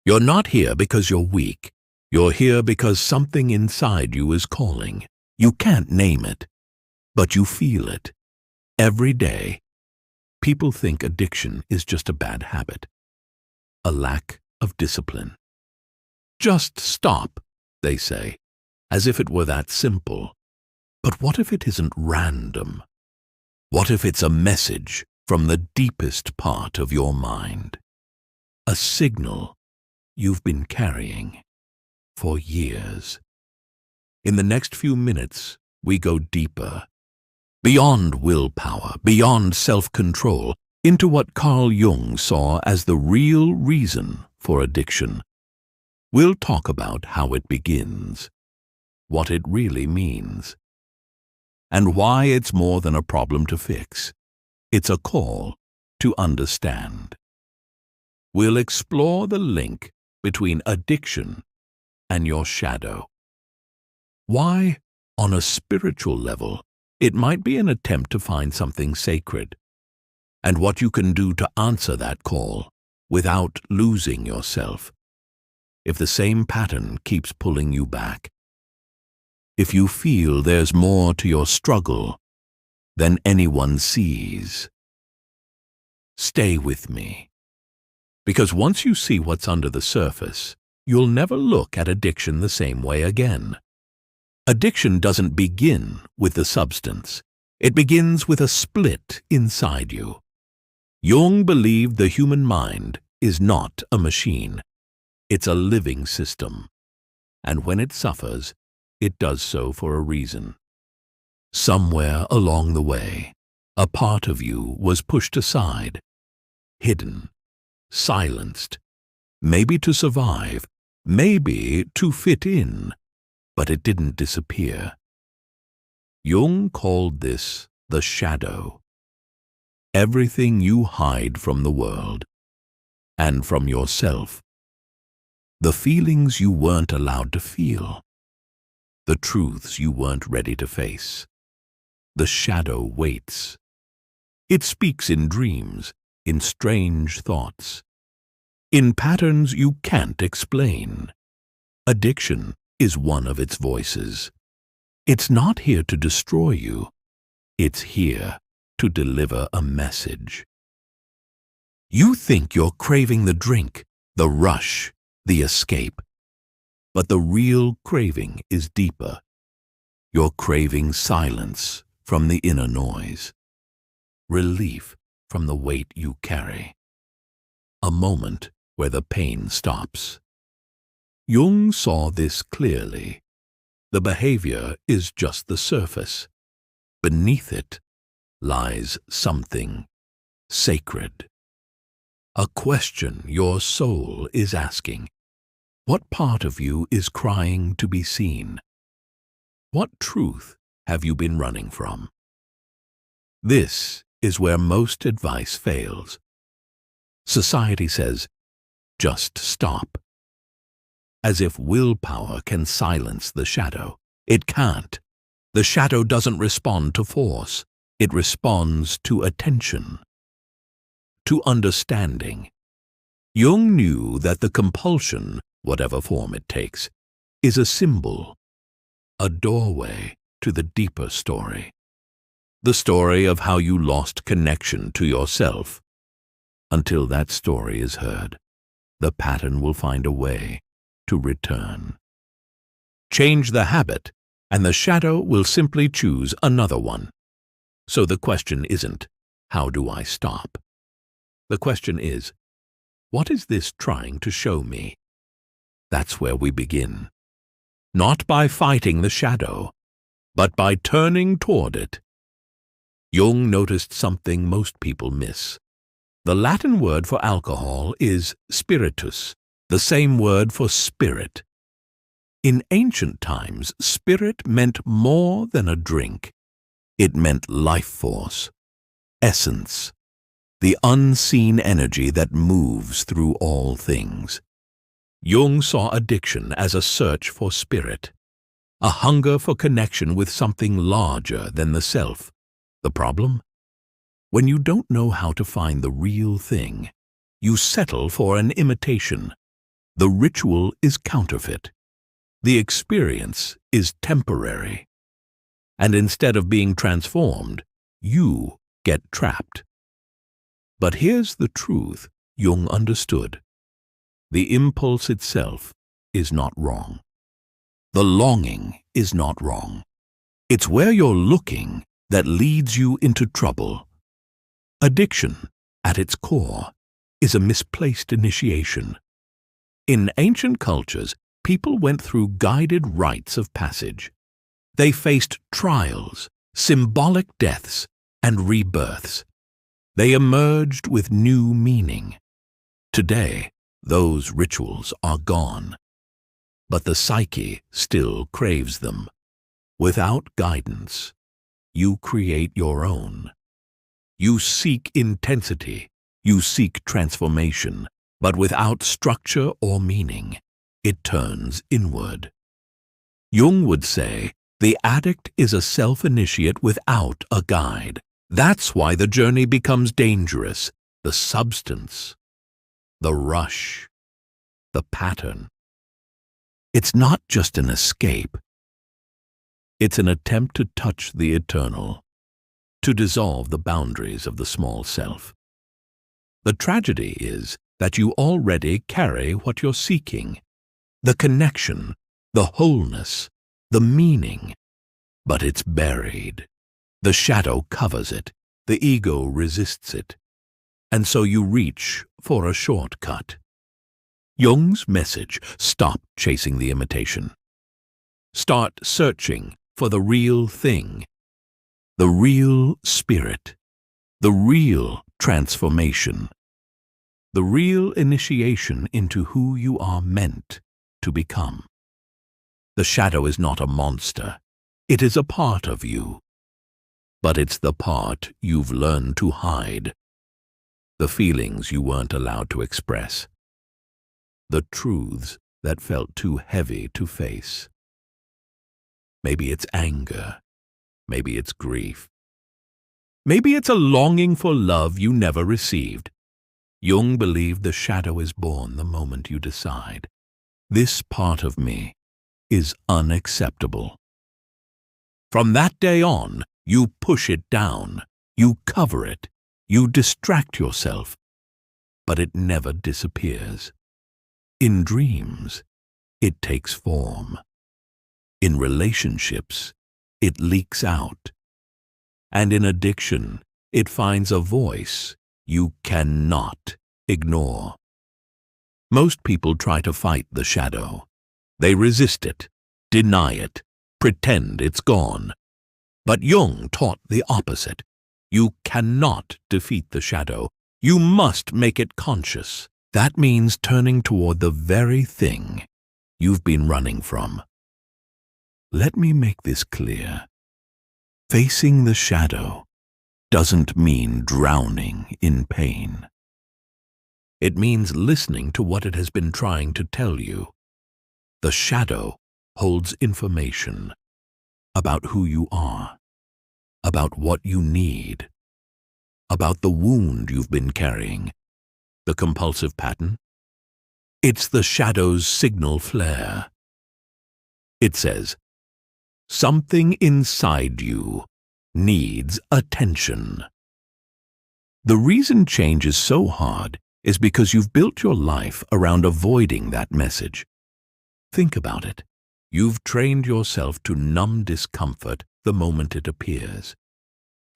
You're not here because you're weak. You're here because something inside you is calling. You can't name it, but you feel it. Every day, people think addiction is just a bad habit, a lack of discipline. Just stop, they say, as if it were that simple. But what if it isn't random? What if it's a message from the deepest part of your mind? A signal you've been carrying for years. In the next few minutes, we go deeper, beyond willpower, beyond self-control, into what Carl Jung saw as the real reason for addiction. We'll talk about how it begins, what it really means, and why it's more than a problem to fix. It's a call to understand. We'll explore the link between addiction and your shadow. Why, on a spiritual level, it might be an attempt to find something sacred, and what you can do to answer that call without losing yourself. If the same pattern keeps pulling you back, if you feel there's more to your struggle than anyone sees, stay with me. Because once you see what's under the surface, you'll never look at addiction the same way again. Addiction doesn't begin with the substance. It begins with a split inside you. Jung believed the human mind is not a machine. It's a living system. And when it suffers, it does so for a reason. Somewhere along the way, a part of you was pushed aside, hidden, silenced, maybe to survive, maybe to fit in, but it didn't disappear. Jung called this the shadow. Everything you hide from the world and from yourself. The feelings you weren't allowed to feel. The truths you weren't ready to face. The shadow waits. It speaks in dreams, in strange thoughts, in patterns you can't explain. Addiction is one of its voices. It's not here to destroy you. It's here to deliver a message. You think you're craving the drink, the rush, the escape. But the real craving is deeper. You're craving silence from the inner noise, relief from the weight you carry, a moment where the pain stops. Jung saw this clearly. The behavior is just the surface. Beneath it lies something sacred. A question your soul is asking. What part of you is crying to be seen? What truth have you been running from? This is where most advice fails. Society says, just stop. As if willpower can silence the shadow. It can't. The shadow doesn't respond to force. It responds to attention, to understanding. Jung knew that the compulsion, whatever form it takes, is a symbol, a doorway to the deeper story. The story of how you lost connection to yourself. Until that story is heard, the pattern will find a way to return. Change the habit, and the shadow will simply choose another one. So the question isn't, how do I stop? The question is, what is this trying to show me? That's where we begin. Not by fighting the shadow, but by turning toward it. Jung noticed something most people miss. The Latin word for alcohol is spiritus, the same word for spirit. In ancient times, spirit meant more than a drink. It meant life force, essence, the unseen energy that moves through all things. Jung saw addiction as a search for spirit, a hunger for connection with something larger than the self. The problem? When you don't know how to find the real thing, you settle for an imitation. The ritual is counterfeit. The experience is temporary. And instead of being transformed, you get trapped. But here's the truth Jung understood. The impulse itself is not wrong. The longing is not wrong. It's where you're looking that leads you into trouble. Addiction, at its core, is a misplaced initiation. In ancient cultures, people went through guided rites of passage. They faced trials, symbolic deaths, and rebirths. They emerged with new meaning. Today, those rituals are gone. But the psyche still craves them. Without guidance, you create your own. You seek intensity, you seek transformation, but without structure or meaning, it turns inward. Jung would say, the addict is a self-initiate without a guide. That's why the journey becomes dangerous. The substance, the rush, the pattern. It's not just an escape. It's an attempt to touch the eternal, to dissolve the boundaries of the small self. The tragedy is that you already carry what you're seeking, the connection, the wholeness, the meaning, but it's buried. The shadow covers it, the ego resists it, and so you reach for a shortcut. Jung's message: stop chasing the imitation. Start searching for the real thing, the real spirit, the real transformation, the real initiation into who you are meant to become. The shadow is not a monster. It is a part of you. But it's the part you've learned to hide, the feelings you weren't allowed to express, the truths that felt too heavy to face. Maybe it's anger. Maybe it's grief. Maybe it's a longing for love you never received. Jung believed the shadow is born the moment you decide, this part of me is unacceptable. From that day on, you push it down, you cover it, you distract yourself, but it never disappears. In dreams, it takes form. In relationships, it leaks out. And in addiction, it finds a voice you cannot ignore. Most people try to fight the shadow. They resist it, deny it, pretend it's gone. But Jung taught the opposite. You cannot defeat the shadow. You must make it conscious. That means turning toward the very thing you've been running from. Let me make this clear. Facing the shadow doesn't mean drowning in pain. It means listening to what it has been trying to tell you. The shadow holds information about who you are, about what you need, about the wound you've been carrying, the compulsive pattern. It's the shadow's signal flare. It says, something inside you needs attention. The reason change is so hard is because you've built your life around avoiding that message. Think about it. You've trained yourself to numb discomfort the moment it appears,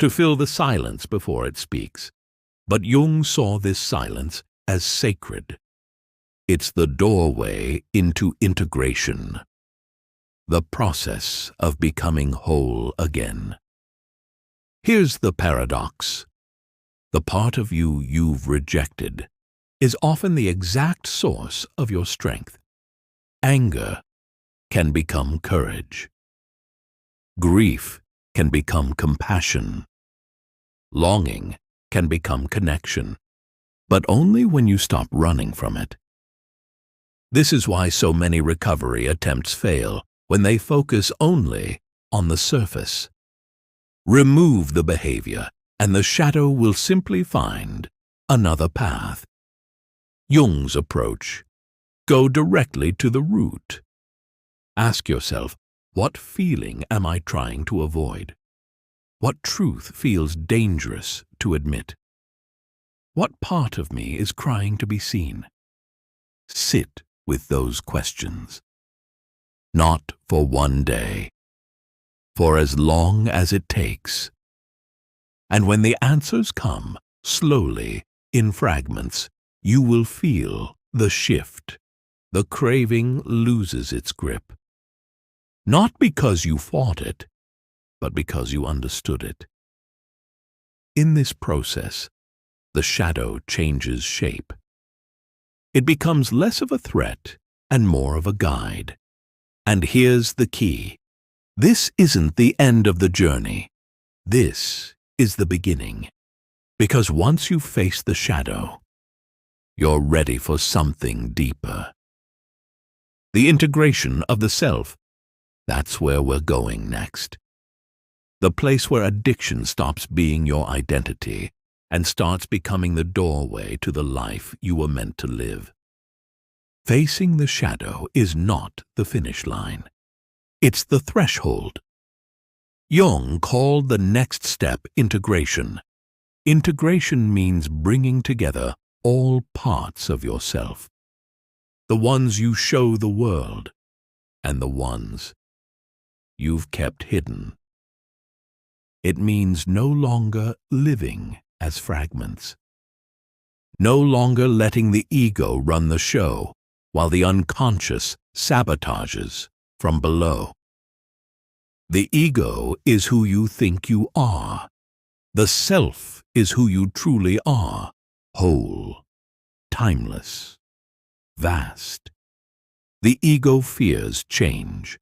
to fill the silence before it speaks. But Jung saw this silence as sacred. It's the doorway into integration, the process of becoming whole again. Here's the paradox. The part of you you've rejected is often the exact source of your strength. Anger can become courage. Grief can become compassion. Longing can become connection, but only when you stop running from it. This is why so many recovery attempts fail when they focus only on the surface. Remove the behavior, and the shadow will simply find another path. Jung's approach: Go directly to the root. Ask yourself, what feeling am I trying to avoid? What truth feels dangerous to admit? What part of me is crying to be seen? Sit with those questions. Not for one day, for as long as it takes. And when the answers come, slowly, in fragments, you will feel the shift. The craving loses its grip. Not because you fought it, but because you understood it. In this process, the shadow changes shape. It becomes less of a threat and more of a guide. And here's the key. This isn't the end of the journey. This is the beginning. Because once you face the shadow, you're ready for something deeper. The integration of the self, that's where we're going next. The place where addiction stops being your identity and starts becoming the doorway to the life you were meant to live. Facing the shadow is not the finish line. It's the threshold. Jung called the next step integration. Integration means bringing together all parts of yourself. The ones you show the world and the ones you've kept hidden. It means no longer living as fragments. No longer letting the ego run the show while the unconscious sabotages from below. The ego is who you think you are. The self is who you truly are, whole, timeless, vast. The ego fears change.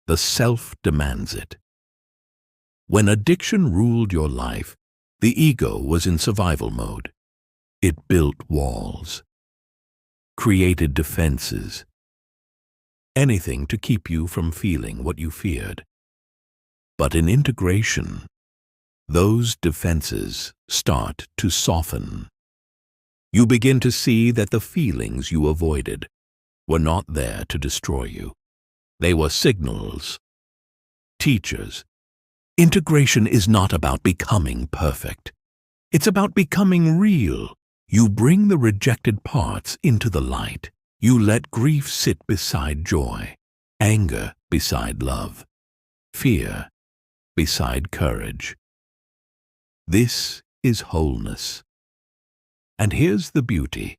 The self demands it. When addiction ruled your life, the ego was in survival mode. It built walls, created defenses, anything to keep you from feeling what you feared. But in integration, those defenses start to soften. You begin to see that the feelings you avoided were not there to destroy you. They were signals, teachers. Integration is not about becoming perfect. It's about becoming real. You bring the rejected parts into the light. You let grief sit beside joy, anger beside love, fear beside courage. This is wholeness. And here's the beauty.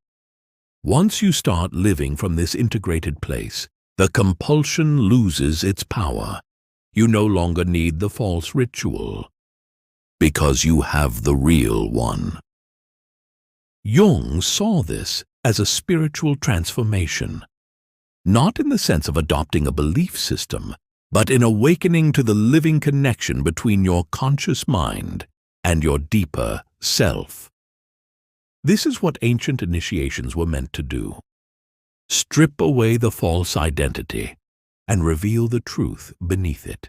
Once you start living from this integrated place, the compulsion loses its power. You no longer need the false ritual, because you have the real one. Jung saw this as a spiritual transformation, not in the sense of adopting a belief system, but in awakening to the living connection between your conscious mind and your deeper self. This is what ancient initiations were meant to do. Strip away the false identity and reveal the truth beneath it.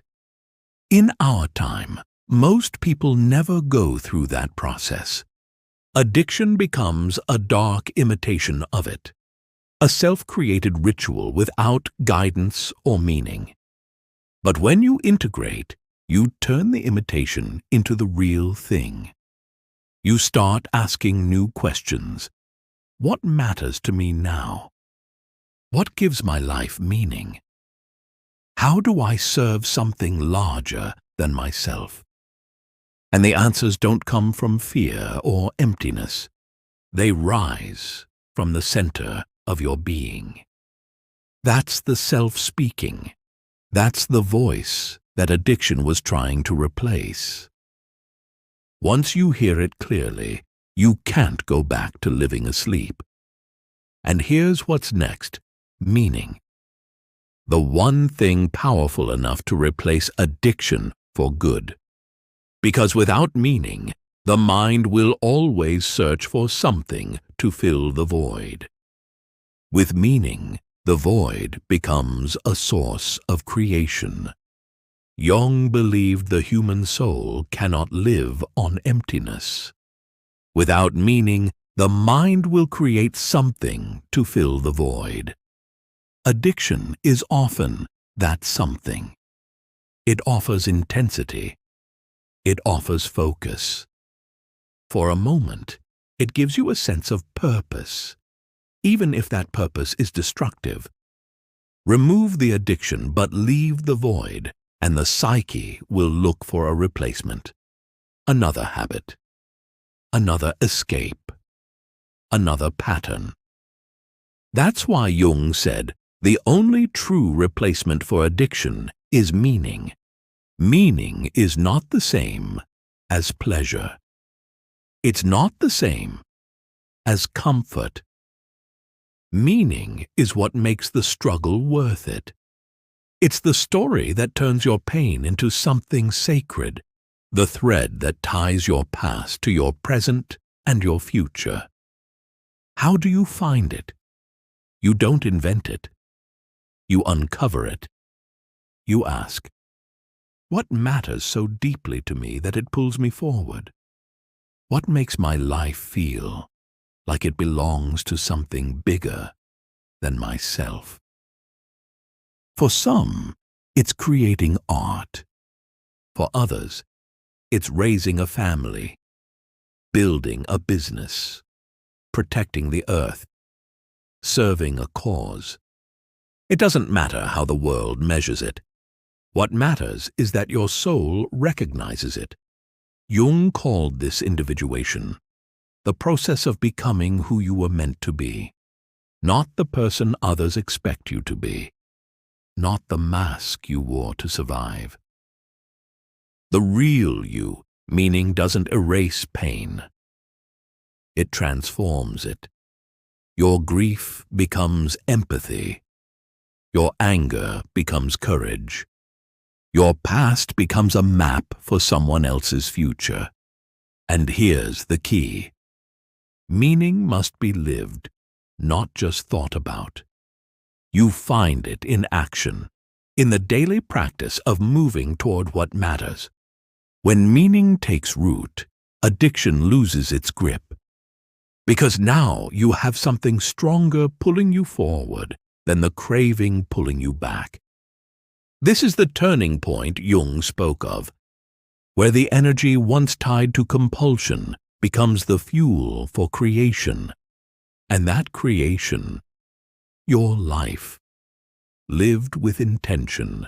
In our time, most people never go through that process. Addiction becomes a dark imitation of it, a self-created ritual without guidance or meaning. But when you integrate, you turn the imitation into the real thing. You start asking new questions. What matters to me now? What gives my life meaning? How do I serve something larger than myself? And the answers don't come from fear or emptiness. They rise from the center of your being. That's the self speaking. That's the voice that addiction was trying to replace. Once you hear it clearly, you can't go back to living asleep. And here's what's next: meaning. The one thing powerful enough to replace addiction for good. Because without meaning, the mind will always search for something to fill the void. With meaning, the void becomes a source of creation. Jung believed the human soul cannot live on emptiness. Without meaning, the mind will create something to fill the void. Addiction is often that something. It offers intensity. It offers focus. For a moment, it gives you a sense of purpose, even if that purpose is destructive. Remove the addiction but leave the void, and the psyche will look for a replacement. Another habit. Another escape. Another pattern. That's why Jung said, the only true replacement for addiction is meaning. Meaning is not the same as pleasure. It's not the same as comfort. Meaning is what makes the struggle worth it. It's the story that turns your pain into something sacred, the thread that ties your past to your present and your future. How do you find it? You don't invent it. You uncover it. You ask, what matters so deeply to me that it pulls me forward? What makes my life feel like it belongs to something bigger than myself? For some, it's creating art. For others, it's raising a family, building a business, protecting the earth, serving a cause. It doesn't matter how the world measures it. What matters is that your soul recognizes it. Jung called this individuation the process of becoming who you were meant to be, not the person others expect you to be, not the mask you wore to survive. The real you, meaning, doesn't erase pain. It transforms it. Your grief becomes empathy. Your anger becomes courage. Your past becomes a map for someone else's future. And here's the key. Meaning must be lived, not just thought about. You find it in action, in the daily practice of moving toward what matters. When meaning takes root, addiction loses its grip. Because now you have something stronger pulling you forward than the craving pulling you back. This is the turning point Jung spoke of, where the energy once tied to compulsion becomes the fuel for creation. And that creation, your life, lived with intention,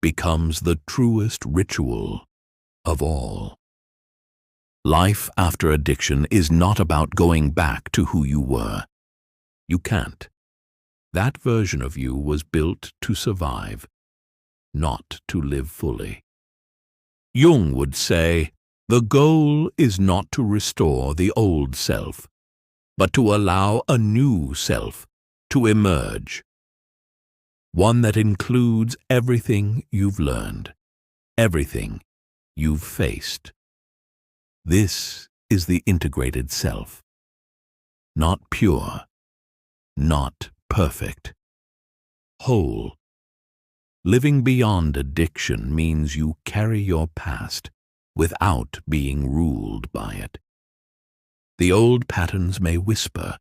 becomes the truest ritual of all. Life after addiction is not about going back to who you were. You can't. That version of you was built to survive, not to live fully. Jung would say, the goal is not to restore the old self, but to allow a new self to emerge. One that includes everything you've learned, everything you've faced. This is the integrated self. Not pure, not perfect. Whole. Living beyond addiction means you carry your past without being ruled by it. The old patterns may whisper,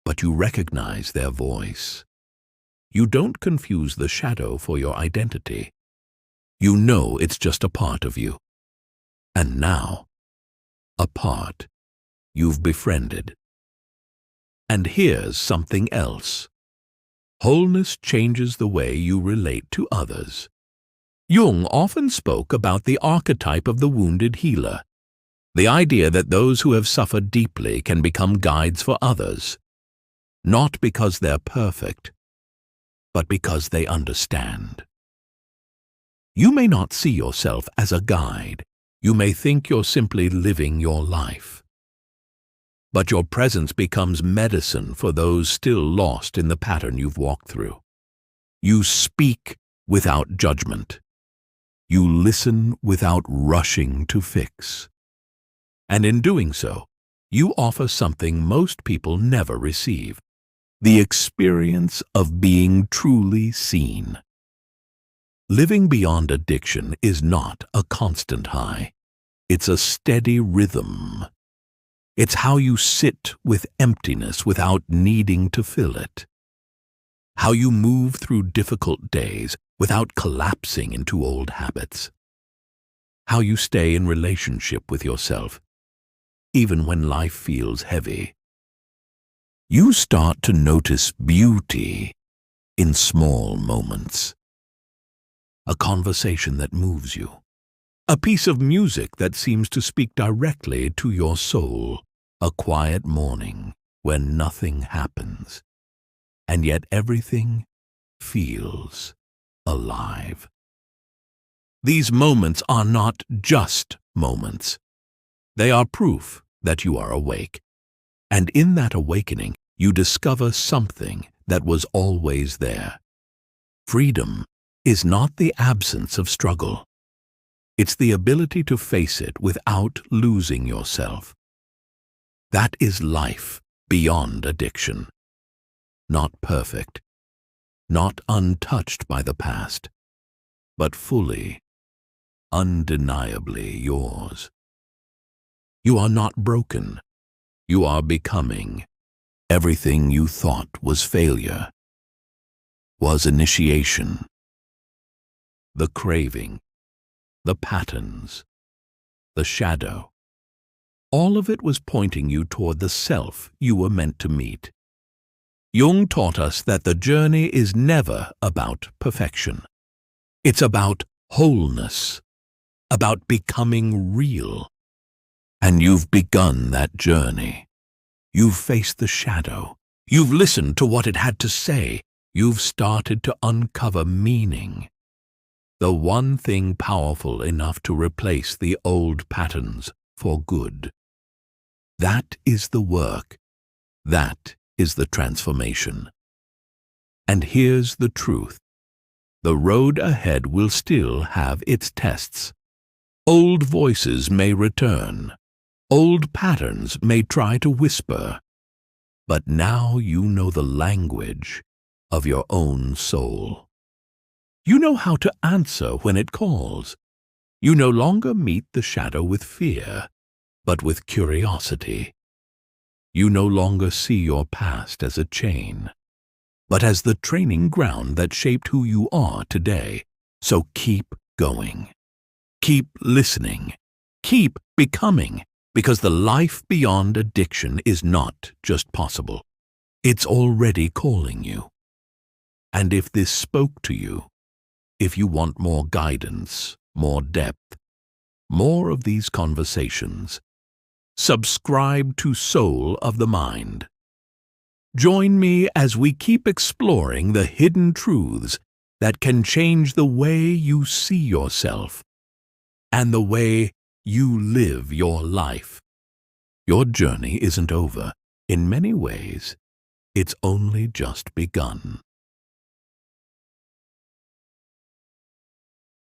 but you recognize their voice. You don't confuse the shadow for your identity. You know it's just a part of you. And now, a part you've befriended. And here's something else. Wholeness changes the way you relate to others. Jung often spoke about the archetype of the wounded healer, the idea that those who have suffered deeply can become guides for others, not because they're perfect, but because they understand. You may not see yourself as a guide. You may think you're simply living your life. But your presence becomes medicine for those still lost in the pattern you've walked through. You speak without judgment. You listen without rushing to fix. And in doing so, you offer something most people never receive: the experience of being truly seen. Living beyond addiction is not a constant high. It's a steady rhythm. It's how you sit with emptiness without needing to fill it. how you move through difficult days without collapsing into old habits, how you stay in relationship with yourself even when life feels heavy. You start to notice beauty in small moments. A conversation that moves you, a piece of music that seems to speak directly to your soul, a quiet morning when nothing happens, and yet everything feels alive. These moments are not just moments. They are proof that you are awake. And in that awakening, you discover something that was always there. Freedom is not the absence of struggle. It's the ability to face it without losing yourself. That is life beyond addiction. Not perfect, not untouched by the past, but fully, undeniably yours. You are not broken. You are becoming. Everything you thought was failure was initiation. The craving, the patterns, the shadow, all of it was pointing you toward the self you were meant to meet. Jung taught us that the journey is never about perfection. It's about wholeness, about becoming real. And you've begun that journey. You've faced the shadow. You've listened to what it had to say. You've started to uncover meaning. The one thing powerful enough to replace the old patterns for good. That is the work. That is the transformation. And here's the truth. The road ahead will still have its tests. Old voices may return. Old patterns may try to whisper. But now you know the language of your own soul. You know how to answer when it calls. You no longer meet the shadow with fear, but with curiosity. You no longer see your past as a chain, but as the training ground that shaped who you are today. So keep going. Keep listening. Keep becoming, because the life beyond addiction is not just possible. It's already calling you. And if this spoke to you, if you want more guidance, more depth, more of these conversations, subscribe to Soul of the Mind. Join me as we keep exploring the hidden truths that can change the way you see yourself and the way you live your life. Your journey isn't over. In many ways, it's only just begun.